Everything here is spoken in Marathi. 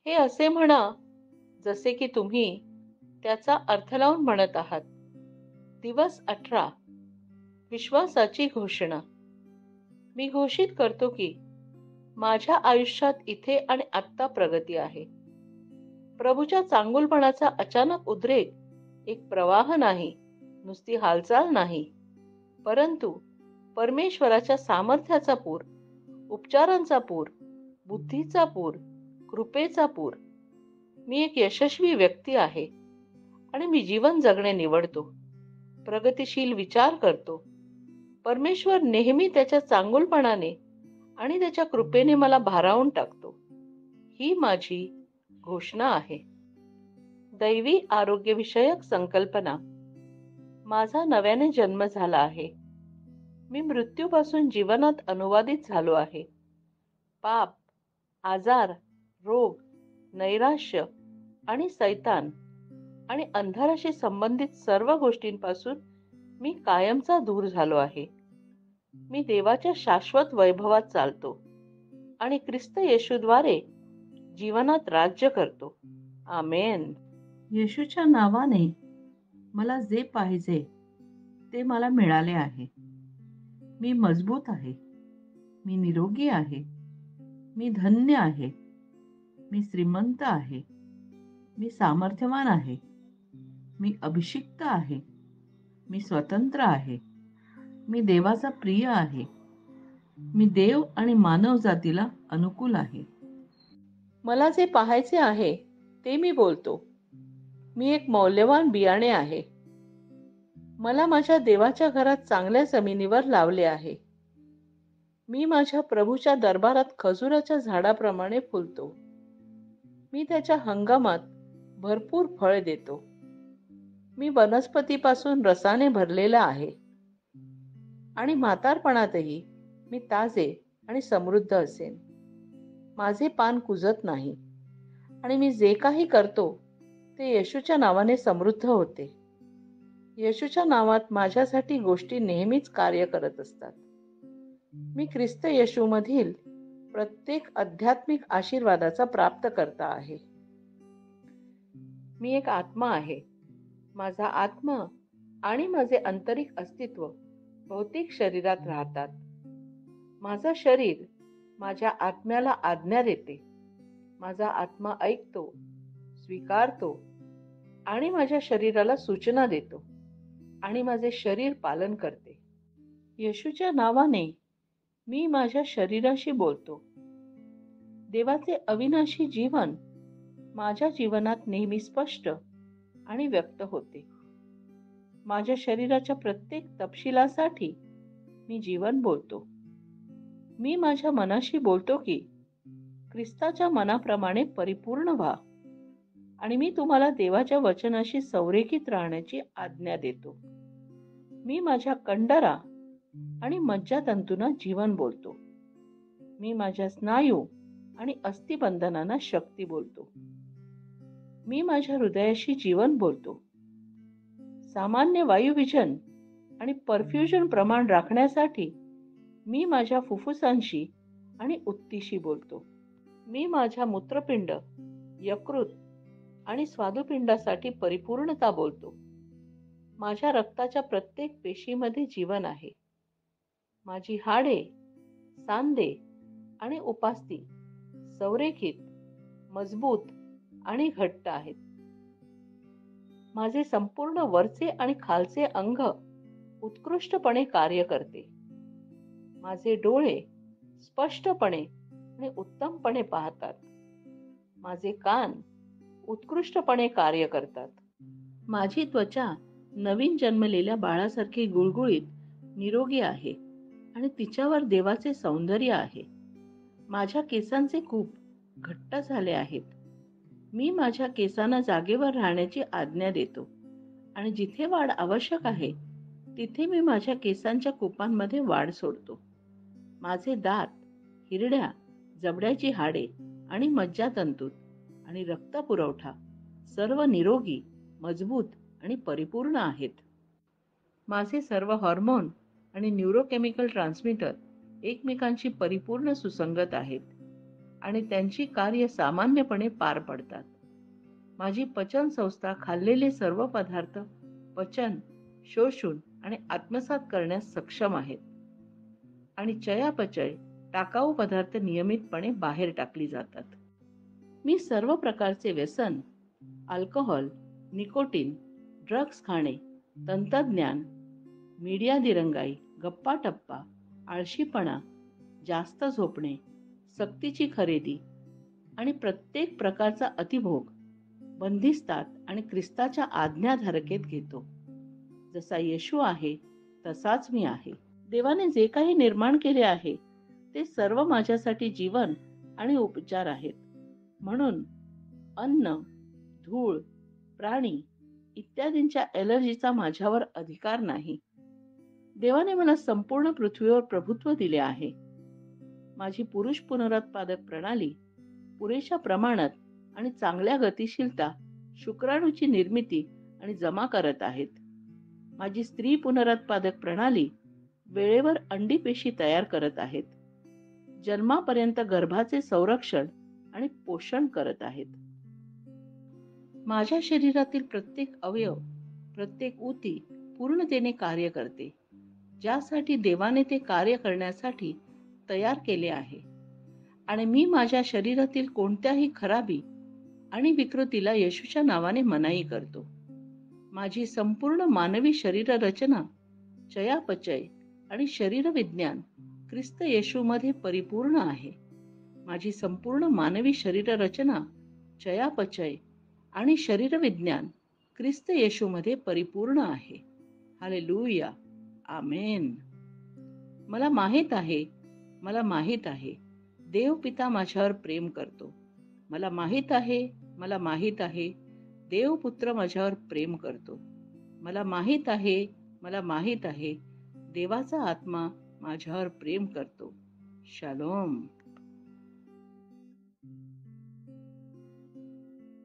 हे असे म्हणा जसे की तुम्ही त्याचा अर्थ लावून म्हणत आहात. दिवस 18. विश्वासाची घोषणा. मी घोषित करतो की माझ्या आयुष्यात इथे आणि आत्ता प्रगती आहे. प्रभूच्या चांगुलपणाचा अचानक उद्रेक एक प्रवाह नाही, नुसती हालचाल नाही, परंतु परमेश्वराच्या सामर्थ्याचा पूर, उपचारांचा पूर, बुद्धीचा पूर, कृपेचा पूर. मी एक यशस्वी व्यक्ती आहे आणि मी जीवन जगणे निवडतो. प्रगतिशील विचार करतो. परमेश्वर नेहमी त्याच्या चांगुलपणाने आणि त्याच्या कृपेने मला भारावून टाकतो. ही माझी घोषणा आहे. दैवी आरोग्यविषयक संकल्पना. माझा नव्याने जन्म झाला आहे. मी मृत्यूपासून जीवनात अनुवादित झालो आहे. पाप, आजार, रोग, नैराश्य आणि सैतान आणि अंधाराशी संबंधित सर्व गोष्टींपासून मी कायमचा दूर झालो आहे. मी देवाच्या शाश्वत वैभवात चालतो आणि ख्रिस्त येशूद्वारे जीवनात राज्य करतो. आमेन. येशूच्या नावाने मला जे पाहिजे ते मला मिळाले आहे. मी मजबूत आहे. मी निरोगी आहे. मी धन्य आहे. मी श्रीमंत आहे. मी सामर्थ्यवान आहे. मी अभिषिक्त आहे. मी स्वतंत्र आहे. मी देवाचा प्रिय आहे. मी देव आणि मानव जातीला अनुकूल आहे. मला जे पाहायचे आहे ते मी बोलतो. मी एक मौल्यवान बियाणे आहे. मला माझ्या देवाच्या घरात चांगल्या जमिनीवर लावले आहे. मी माझ्या प्रभूच्या दरबारात खजुराच्या झाडाप्रमाणे फुलतो. मी त्याच्या हंगामात भरपूर फळ देतो. मी वनस्पतीपासून रसाने भरलेला आहे आणि म्हातारपणातही मी ताजे आणि समृद्ध असेन. माझे पान कुजत नाही आणि मी जे काही करतो ते येशूच्या नावाने समृद्ध होते. येशूच्या नावात माझ्यासाठी गोष्टी नेहमीच कार्य करत असतात. मी ख्रिस्त येशूमधील प्रत्येक आध्यात्मिक आशीर्वादाचा प्राप्त करता आहे. मी एक आत्मा आहे. माझा आत्मा आणि माझे आंतरिक अस्तित्व भौतिक शरीरात राहतात. माझं शरीर माझ्या आत्म्याला आज्ञा देते. माझा आत्मा ऐकतो, स्वीकारतो आणि माझ्या शरीराला सूचना देतो आणि माझे शरीर पालन करते. येशूच्या नावाने मी माझ्या शरीराशी बोलतो. देवाचे अविनाशी जीवन माझ्या जीवनात नेहमी स्पष्ट आणि व्यक्त होते. माझ्या शरीराच्या प्रत्येक तपशिलासाठी मी जीवन बोलतो. मी माझ्या मनाशी बोलतो की ख्रिस्ताच्या मनाप्रमाणे परिपूर्ण व्हा आणि मी तुम्हाला देवाच्या वचनाशी संरेखित राहण्याची आज्ञा देतो. मी माझ्या कंडरा आणि मज्जातंतूंना जीवन बोलतो. मी माझ्या स्नायू आणि अस्थिबंधनांना शक्ती बोलतो. मी माझ्या हृदयाशी जीवन बोलतो. सामान्य वायुविजन आणि परफ्युजन प्रमाण राखण्यासाठी मी माझ्या फुफ्फुसांशी आणि उत्तीशी बोलतो. मी माझ्या मूत्रपिंड, यकृत आणि स्वादुपिंडासाठी परिपूर्णता बोलतो. माझ्या रक्ताच्या प्रत्येक पेशीमध्ये जीवन आहे. माझी हाडे, सांधे आणि उपास्थी संरेखित, मजबूत आणि घट्ट आहेत. माझे संपूर्ण वरचे आणि खालचे अंग उत्कृष्टपणे कार्य करते. माझे डोळे स्पष्टपणे आणि उत्तमपणे पाहतात. माझे कान उत्कृष्टपणे कार्य करतात. माझी त्वचा नवीन जन्मलेल्या बाळासारखी गुळगुळीत, निरोगी आहे आणि तिच्यावर देवाचे सौंदर्य आहे. माझ्या केसांचे खूप घट्ट झाले आहेत. मी माझ्या केसांना जागेवर राहण्याची आज्ञा देतो आणि जिथे वाढ आवश्यक आहे तिथे मी माझ्या केसांच्या कूपांमध्ये वाढ सोडतो. माझे दात, हिरड्या, जबड्याची हाडे आणि मज्जातंतू आणि रक्तपुरवठा सर्व निरोगी, मजबूत आणि परिपूर्ण आहेत. माझे सर्व हॉर्मोन आणि न्यूरोकेमिकल ट्रान्समीटर एकमेकांशी परिपूर्ण सुसंगत आहेत. आणि त्यांची कार्य सामान्यपणे पार पडतात. माझी पचन संस्था खाल्लेले सर्व पदार्थ पचन, शोषून आणि आत्मसात करण्यास सक्षम आहेत आणि चयापचय टाकाऊ पदार्थ नियमितपणे बाहेर टाकली जातात. मी सर्व प्रकारचे व्यसन, अल्कोहोल, निकोटीन, ड्रग्ज खाणे, तंत्रज्ञान, मीडिया दिरंगाई, गप्पा-टप्पा, आळशीपणा, जास्त झोपणे, सक्तीची खरेदी आणि प्रत्येक प्रकारचा अतिभोग बंदिस्तात आणि ख्रिस्ताच्या आज्ञाधारकेत घेतो. जसा येशू आहे तसाच मी आहे. देवाने जे काही निर्माण केले आहे ते सर्व माझ्यासाठी जीवन आणि उपचार आहेत. म्हणून अन्न, धूळ, प्राणी इत्यादींच्या ॲलर्जीचा माझ्यावर अधिकार नाही. देवाने मला संपूर्ण पृथ्वीवर प्रभुत्व दिले आहे. माझी पुरुष पुनरुत्पादक प्रणाली पुरेशा प्रमाणात आणि चांगल्या गतिशीलता शुक्राणूची निर्मिती आणि जमा करत आहेत. माझी स्त्री पुनरुत्पादक प्रणाली वेळेवर अंडी पेशी तयार करत आहेत. जन्मापर्यंत गर्भाचे संरक्षण आणि पोषण करत आहेत. माझ्या शरीरातील प्रत्येक अवयव, प्रत्येक ऊती पूर्णतेने कार्य करते, ज्यासाठी देवाने ते कार्य करण्यासाठी तयार केले आहे. आणि मी माझ्या शरीरातील कोणत्याही खराबी आणि विकृतीला येशूच्या नावाने मनाई करतो. माझी संपूर्ण मानवी शरीर रचना, चयापचय आणि शरीर विज्ञान ख्रिस्त येशूमध्ये परिपूर्ण आहे. माझी संपूर्ण मानवी शरीर रचना, चयापचय आणि शरीर विज्ञान ख्रिस्त येशूमध्ये परिपूर्ण आहे. हालेलुया, आमेन. मला माहित आहे, देव पिता माझ्यावर प्रेम करतो. मला माहित आहे, देव पुत्र माझ्यावर प्रेम करतो. मला माहित आहे, देवाचा आत्मा माझ्यावर प्रेम करतो. शालोम.